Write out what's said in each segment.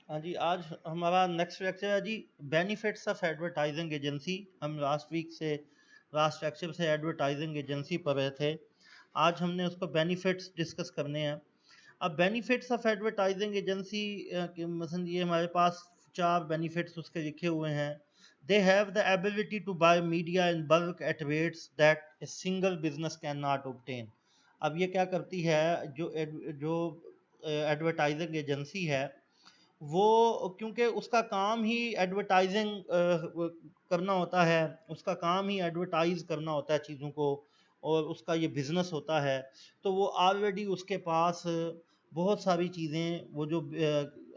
हाँ जी, आज हमारा नेक्स्ट लेक्चर है जी बेनिफिट्स ऑफ एडवर्टाइजिंग एजेंसी। हम लास्ट लेक्चर से एडवर्टाइजिंग एजेंसी पर रहे थे। आज हमने उसको बेनिफिट्स डिस्कस करने हैं। अब बेनिफिट्स ऑफ एडवर्टाइजिंग एजेंसी के मसलन ये हमारे पास 4 बेनिफिट्स उसके लिखे हुए हैं। They have the ability to buy media in bulk at rates that a single business can not obtain. अब ये क्या करती है, जो एडवर्टाइजिंग एजेंसी है वो, क्योंकि उसका काम ही एडवर्टाइजिंग करना होता है, उसका काम ही एडवर्टाइज करना होता है चीज़ों को, और उसका ये बिज़नेस होता है। तो वो ऑलरेडी उसके पास बहुत सारी चीज़ें वो जो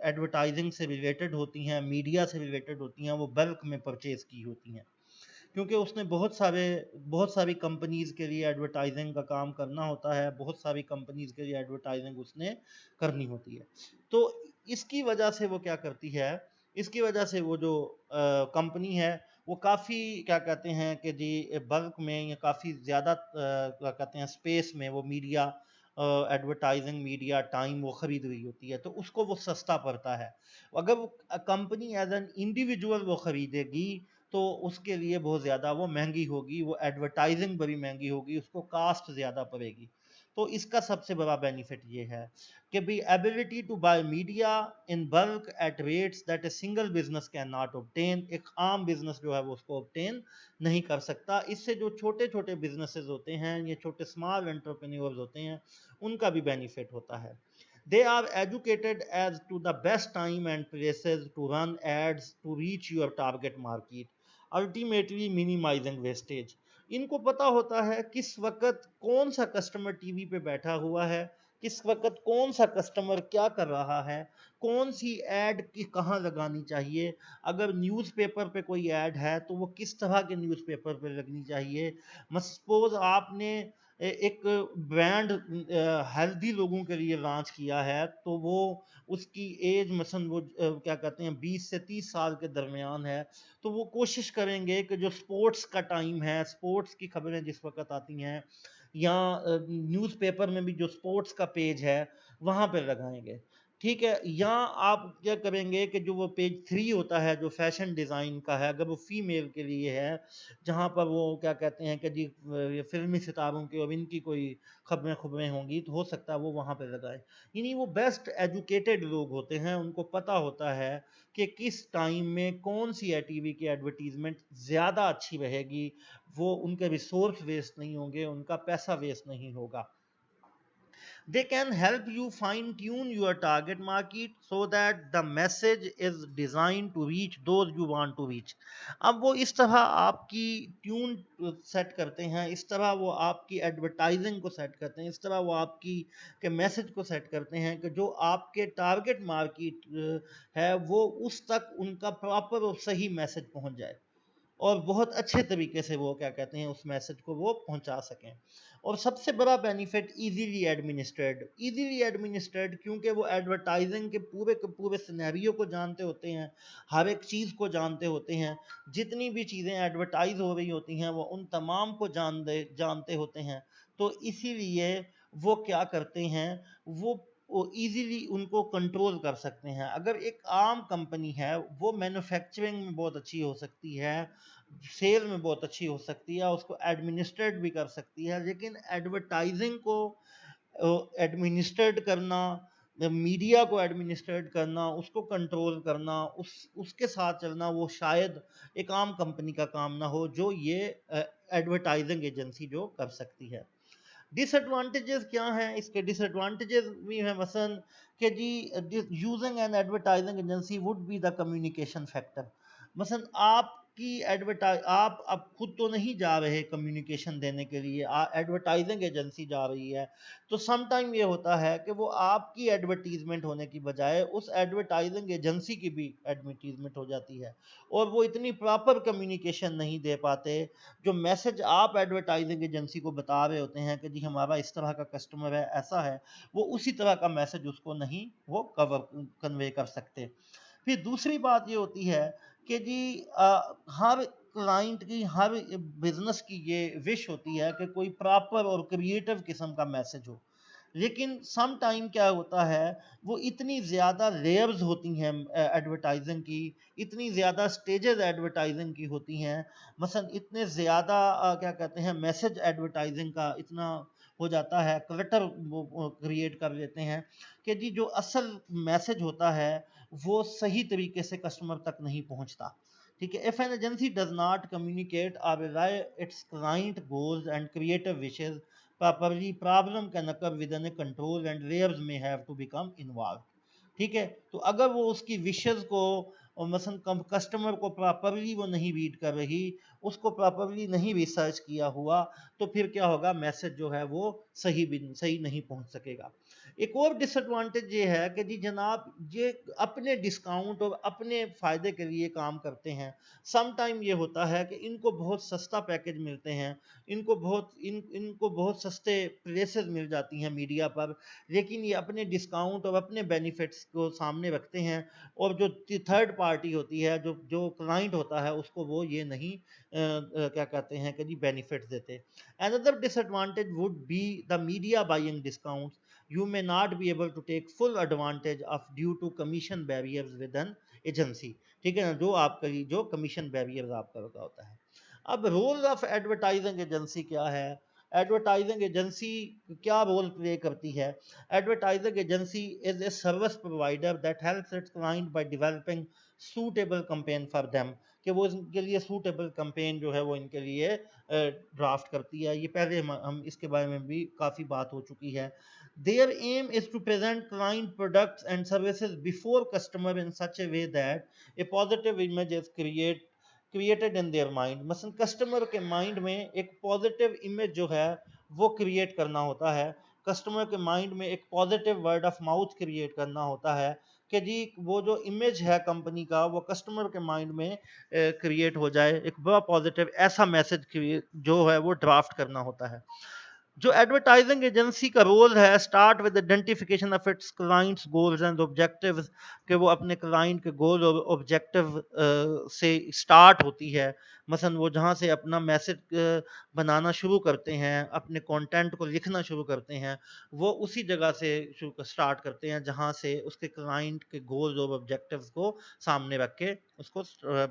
एडवर्टाइजिंग से रिलेटेड होती हैं, मीडिया से रिलेटेड होती हैं, वो बल्क में परचेज़ की होती हैं। क्योंकि उसने बहुत सारी कंपनीज़ के लिए एडवर्टाइजिंग का काम करना होता है, बहुत सारी कंपनीज़ के लिए एडवर्टाइजिंग उसने करनी होती है। तो इसकी वजह से वो क्या करती है, इसकी वजह से वो जो कंपनी है वो काफ़ी क्या कहते हैं कि जी बल्क में या काफ़ी ज़्यादा क्या कहते हैं स्पेस में वो मीडिया, एडवर्टाइजिंग मीडिया टाइम वो खरीद रही होती है, तो उसको वो सस्ता पड़ता है। अगर वो कंपनी एज एन इंडिविजुअल वो खरीदेगी तो उसके लिए बहुत ज़्यादा वो महंगी होगी, वो एडवर्टाइजिंग बड़ी महंगी होगी, उसको कास्ट ज़्यादा पड़ेगी। तो इसका सबसे बड़ा बेनिफिट ये है कि भी ability to buy media in bulk at rates that a single business can not obtain. एक आम बिजनेस जो है वो उसको ऑब्टेन नहीं कर सकता। इससे जो छोटे छोटे बिजनेसेस होते हैं, ये छोटे स्मॉल एंटरप्रेन्योर्स होते हैं, उनका भी बेनिफिट होता है। They are educated as to the best time and places to run ads to reach your target market, ultimately minimizing wastage. इनको पता होता है किस वक्त कौन सा कस्टमर टीवी पे बैठा हुआ है, किस वक्त कौन सा कस्टमर क्या कर रहा है, कौन सी एड की कहाँ लगानी चाहिए। अगर न्यूज़पेपर पे कोई ऐड है तो वो किस तरह के न्यूज़पेपर पे लगनी चाहिए। सपोज आपने एक ब्रांड हेल्दी लोगों के लिए लॉन्च किया है, तो वो उसकी एज मसलन वो क्या कहते हैं 20 से 30 साल के दरमियान है, तो वो कोशिश करेंगे कि जो स्पोर्ट्स का टाइम है, स्पोर्ट्स की खबरें जिस वक्त आती हैं, या न्यूज़पेपर में भी जो स्पोर्ट्स का पेज है वहाँ पर लगाएंगे। ठीक है, या आप क्या करेंगे कि जो वो पेज 3 होता है जो फैशन डिज़ाइन का है, अगर वो फीमेल के लिए है, जहाँ पर वो क्या कहते हैं कि जी ये फिल्मी सितारों की और इनकी कोई खबरें होंगी, तो हो सकता है वो वहाँ पे लगाए। यानी वो बेस्ट एजुकेटेड लोग होते हैं, उनको पता होता है कि किस टाइम में कौन सी टीवी की एडवर्टीजमेंट ज़्यादा अच्छी रहेगी। वो उनके रिसोर्स वेस्ट नहीं होंगे, उनका पैसा वेस्ट नहीं होगा। They can help you fine tune your target market so that the message is designed to reach those you want to reach. अब वो इस तरह आपकी ट्यून सेट करते हैं, इस तरह वो आपकी एडवर्टाइजिंग को सेट करते हैं, इस तरह वो आपकी के मैसेज को सेट करते हैं कि जो आपके टारगेट मार्केट है वो उस तक उनका प्रॉपर और सही मैसेज पहुंच जाए, और बहुत अच्छे तरीके से वो क्या कहते हैं उस मैसेज को वो पहुंचा सकें। और सबसे बड़ा बेनिफिट इजीली एडमिनिस्ट्रेड, क्योंकि वो एडवर्टाइजिंग के पूरे सिनेरियो को जानते होते हैं, हर एक चीज़ को जानते होते हैं, जितनी भी चीज़ें एडवर्टाइज हो रही होती हैं वो उन तमाम को जानते होते हैं। तो इसीलिए वो क्या करते हैं, वो ईज़िली उनको कंट्रोल कर सकते हैं। अगर एक आम कंपनी है वो मैन्युफैक्चरिंग में बहुत अच्छी हो सकती है, सेल में बहुत अच्छी हो सकती है, उसको एडमिनिस्ट्रेट भी कर सकती है, लेकिन एडवर्टाइजिंग को एडमिनिस्ट्रेट करना, मीडिया को एडमिनिस्ट्रेट करना, उसको कंट्रोल करना, उसके साथ चलना, वो शायद एक आम कंपनी का काम ना हो जो ये एडवर्टाइजिंग एजेंसी जो कर सकती है। डिसएडवांटेजेस क्या हैं इसके? डिसएडवांटेजेस भी हैं मसलन कि जी using an advertising agency would be the communication factor. मसलन आपकी एडवर्टाइज आप अब खुद तो नहीं जा रहे कम्युनिकेशन देने के लिए, एडवर्टाइजिंग एजेंसी जा रही है, तो सम टाइम ये होता है कि वो आपकी एडवर्टीजमेंट होने की बजाय उस एडवर्टाइजिंग एजेंसी की भी एडवर्टीजमेंट हो जाती है, और वो इतनी प्रॉपर कम्युनिकेशन नहीं दे पाते। जो मैसेज आप एडवर्टाइजिंग एजेंसी को बता रहे होते हैं कि जी हमारा इस तरह का कस्टमर है, ऐसा है, वो उसी तरह का मैसेज उसको नहीं वो कन्वे कर सकते। फिर दूसरी बात ये होती है कि जी हर क्लाइंट की, हर बिजनेस की ये विश होती है कि कोई प्रॉपर और क्रिएटिव किस्म का मैसेज हो। लेकिन सम टाइम क्या होता है, वो इतनी ज़्यादा लेयर्स होती हैं एडवर्टाइजिंग की, इतनी ज़्यादा स्टेजेस एडवर्टाइजिंग की होती हैं, मसलन इतने ज़्यादा क्या कहते हैं मैसेज एडवर्टाइजिंग का इतना हो जाता है, क्लटर वो क्रिएट कर लेते हैं कि जी जो असल मैसेज होता है वो सही तरीके से कस्टमर तक नहीं पहुंचता। ठीक है, if an agency does not communicate और rely its client goals and creative wishes properly, problem can occur within a control and layers may have to become involved। ठीक है, तो अगर वो उसकी विशेष को और मसलन कस्टमर को प्रॉपरली वो नहीं रीड कर रही, उसको प्रॉपरली नहीं रिसर्च किया हुआ, तो फिर क्या होगा, मैसेज जो है वो सही नहीं पहुंच सकेगा। एक और डिसएडवांटेज ये है कि जी जनाब ये अपने डिस्काउंट और अपने फायदे के लिए काम करते हैं। सम टाइम ये होता है कि इनको बहुत सस्ता पैकेज मिलते हैं, इनको बहुत सस्ते प्लेसेस मिल जाती हैं मीडिया पर, लेकिन ये अपने डिस्काउंट और अपने बेनिफिट्स को सामने रखते हैं, और जो थर्ड पार्टी होती है, जो जो क्लाइंट होता है, उसको वो ये नहीं क्या कहते हैं कि जी बेनिफिट्स देते। Another disadvantage would be the media buying discounts, you may not be able to take full advantage of due to commission barriers with an agency। ठीक है ना, जो आपका जो कमीशन बैरियर्स आपका होता है। अब रोल ऑफ एडवर्टाइजिंग एजेंसी क्या है, एडवर्टाइजिंग एजेंसी क्या रोल प्ले करती है। Advertising agency is a service provider that helps it's client by developing suitable campaign for them, कि वो इनके लिए सूटेबल कैंपेन जो है वो इनके लिए ड्राफ्ट करती है। ये पहले हम इसके बारे में भी काफ़ी बात हो चुकी है। Their aim is to present client products and services before customer in such a way that a positive image is created in their mind। मसलन कस्टमर के माइंड में एक पॉजिटिव इमेज जो है वो क्रिएट करना होता है, कस्टमर के माइंड में एक positive word of mouth create करना होता है कि जी वो जो इमेज है कंपनी का वो कस्टमर के माइंड में क्रिएट हो जाए, एक बड़ा पॉजिटिव ऐसा मैसेज जो है वो ड्राफ्ट करना होता है। जो एडवर्टाइजिंग एजेंसी का रोल है, start with identification of its clients goals and objectives, कि वो अपने क्लाइंट के गोल और ऑब्जेक्टिव से स्टार्ट होती है। मसलन वो जहाँ से अपना मैसेज बनाना शुरू करते हैं, अपने कंटेंट को लिखना शुरू करते हैं, वो उसी जगह से स्टार्ट करते हैं जहाँ से उसके क्लाइंट के गोल्स और ऑब्जेक्टिव्स को सामने रख के उसको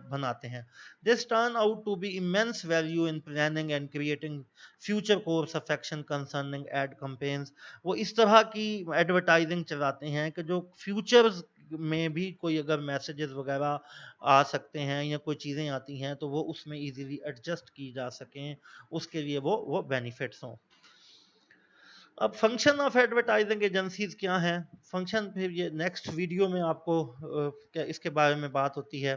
बनाते हैं। This turn out to be immense value in planning and creating future course of action concerning ad campaigns. वो इस तरह की एडवर्टाइजिंग चलाते हैं कि जो फ्यूचर्स में भी कोई अगर मैसेजेस वगैरह आ सकते हैं या कोई चीज़ें आती हैं तो वो उसमें इजीली एडजस्ट की जा सकें, उसके लिए वो बेनिफिट्स हों। अब फंक्शन ऑफ एडवर्टाइजिंग एजेंसीज क्या हैं, फंक्शन फिर ये नेक्स्ट वीडियो में आपको क्या इसके बारे में बात होती है।